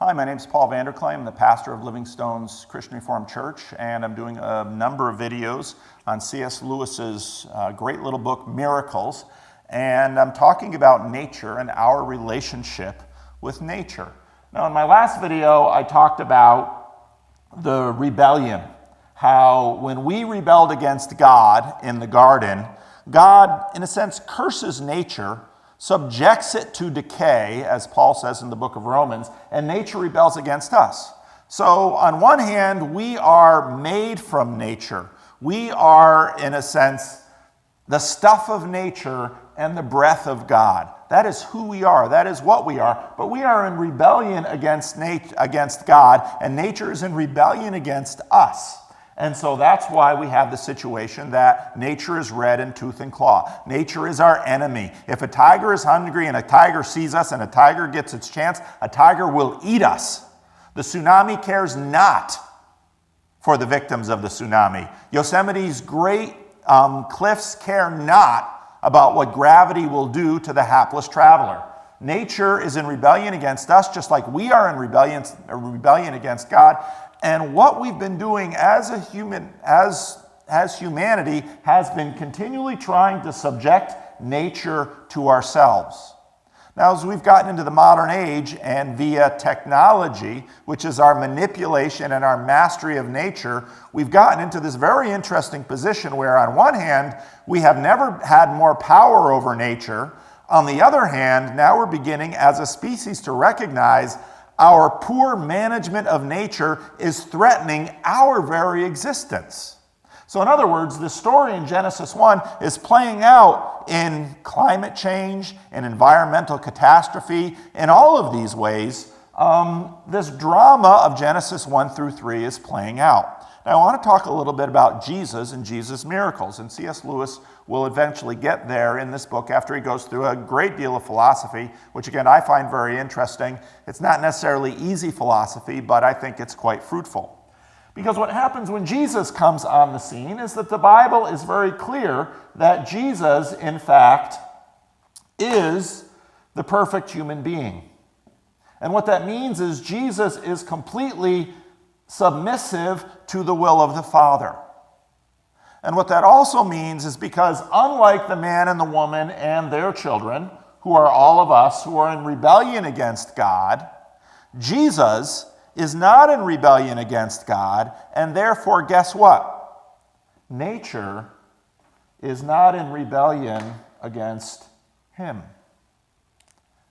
Hi, my name is Paul Vanderkleim. I'm the pastor of Livingstone's Christian Reformed Church, and I'm doing a number of videos on C.S. Lewis's great little book, Miracles, and I'm talking about nature and our relationship with nature. Now, in my last video, I talked about the rebellion, how when we rebelled against God in the garden, God, in a sense, curses nature, subjects it to decay, as Paul says in the book of Romans, and nature rebels against us. So on one hand, we are made from nature. We are, in a sense, the stuff of nature and the breath of God. That is who we are. That is what we are. But we are in rebellion against God, and nature is in rebellion against us. And so that's why we have the situation that nature is red in tooth and claw. Nature is our enemy. If a tiger is hungry and a tiger sees us and a tiger gets its chance, a tiger will eat us. The tsunami cares not for the victims of the tsunami. Yosemite's great cliffs care not about what gravity will do to the hapless traveler. Nature is in rebellion against us, just like we are in rebellion against God. And what we've been doing as humanity has been continually trying to subject nature to ourselves. Now, as we've gotten into the modern age and via technology, which is our manipulation and our mastery of nature, we've gotten into this very interesting position where on one hand, we have never had more power over nature. On the other hand, now we're beginning as a species to recognize our poor management of nature is threatening our very existence. So in other words, the story in Genesis 1 is playing out in climate change and environmental catastrophe. In all of these ways, this drama of Genesis 1 through 3 is playing out. Now, I want to talk a little bit about Jesus and Jesus' miracles, and C.S. Lewis will eventually get there in this book after he goes through a great deal of philosophy, which again I find very interesting. It's not necessarily easy philosophy, but I think it's quite fruitful. Because what happens when Jesus comes on the scene is that the Bible is very clear that Jesus, in fact, is the perfect human being. And what that means is Jesus is completely submissive to the will of the Father. And what that also means is because unlike the man and the woman and their children, who are all of us who are in rebellion against God, Jesus is not in rebellion against God, and therefore, guess what? Nature is not in rebellion against him.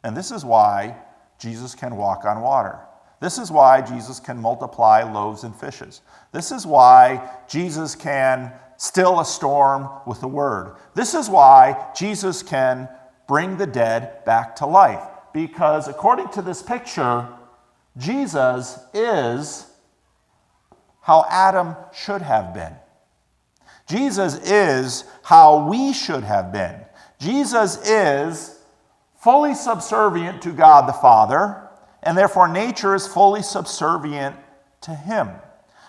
And this is why Jesus can walk on water. This is why Jesus can multiply loaves and fishes. This is why Jesus can still a storm with a word. This is why Jesus can bring the dead back to life. Because according to this picture, Jesus is how Adam should have been. Jesus is how we should have been. Jesus is fully subservient to God the Father, and therefore nature is fully subservient to him.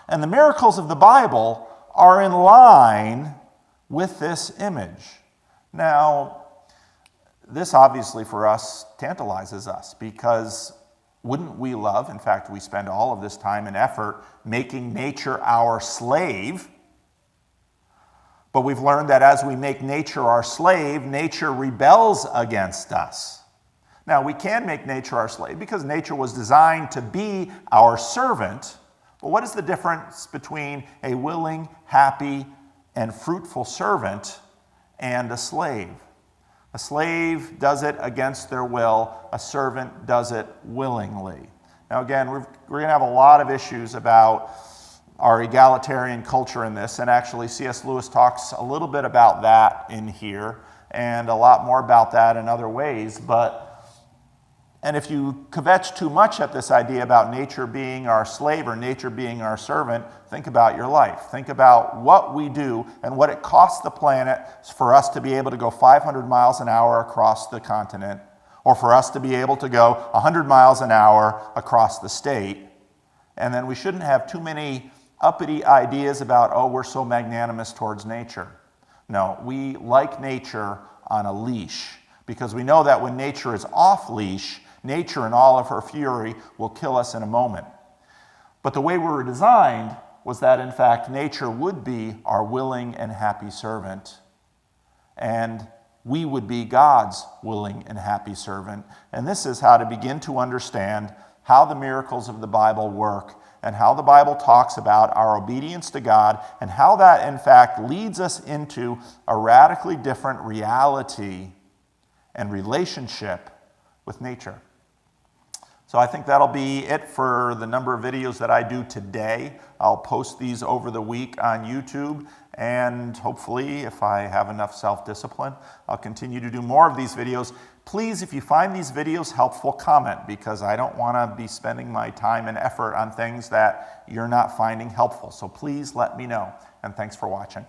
And the miracles of the Bible are in line with this image. Now, this obviously for us tantalizes us, because wouldn't we love, in fact, we spend all of this time and effort making nature our slave, but we've learned that as we make nature our slave, nature rebels against us. Now, we can make nature our slave because nature was designed to be our servant. But what is the difference between a willing, happy, and fruitful servant and a slave? A slave does it against their will. A servant does it willingly. Now, again, we're going to have a lot of issues about our egalitarian culture in this, and actually C.S. Lewis talks a little bit about that in here, and a lot more about that in other ways. And if you kvetch too much at this idea about nature being our slave or nature being our servant, think about your life. Think about what we do and what it costs the planet for us to be able to go 500 miles an hour across the continent, or for us to be able to go 100 miles an hour across the state. And then we shouldn't have too many uppity ideas about, oh, we're so magnanimous towards nature. No, we like nature on a leash, because we know that when nature is off leash, Nature, in all of her fury, will kill us in a moment. But the way we were designed was that, in fact, nature would be our willing and happy servant, and we would be God's willing and happy servant. And this is how to begin to understand how the miracles of the Bible work and how the Bible talks about our obedience to God and how that, in fact, leads us into a radically different reality and relationship with nature. So I think that'll be it for the number of videos that I do today. I'll post these over the week on YouTube, and hopefully, if I have enough self-discipline, I'll continue to do more of these videos. Please, if you find these videos helpful, comment, because I don't want to be spending my time and effort on things that you're not finding helpful. So please let me know, and thanks for watching.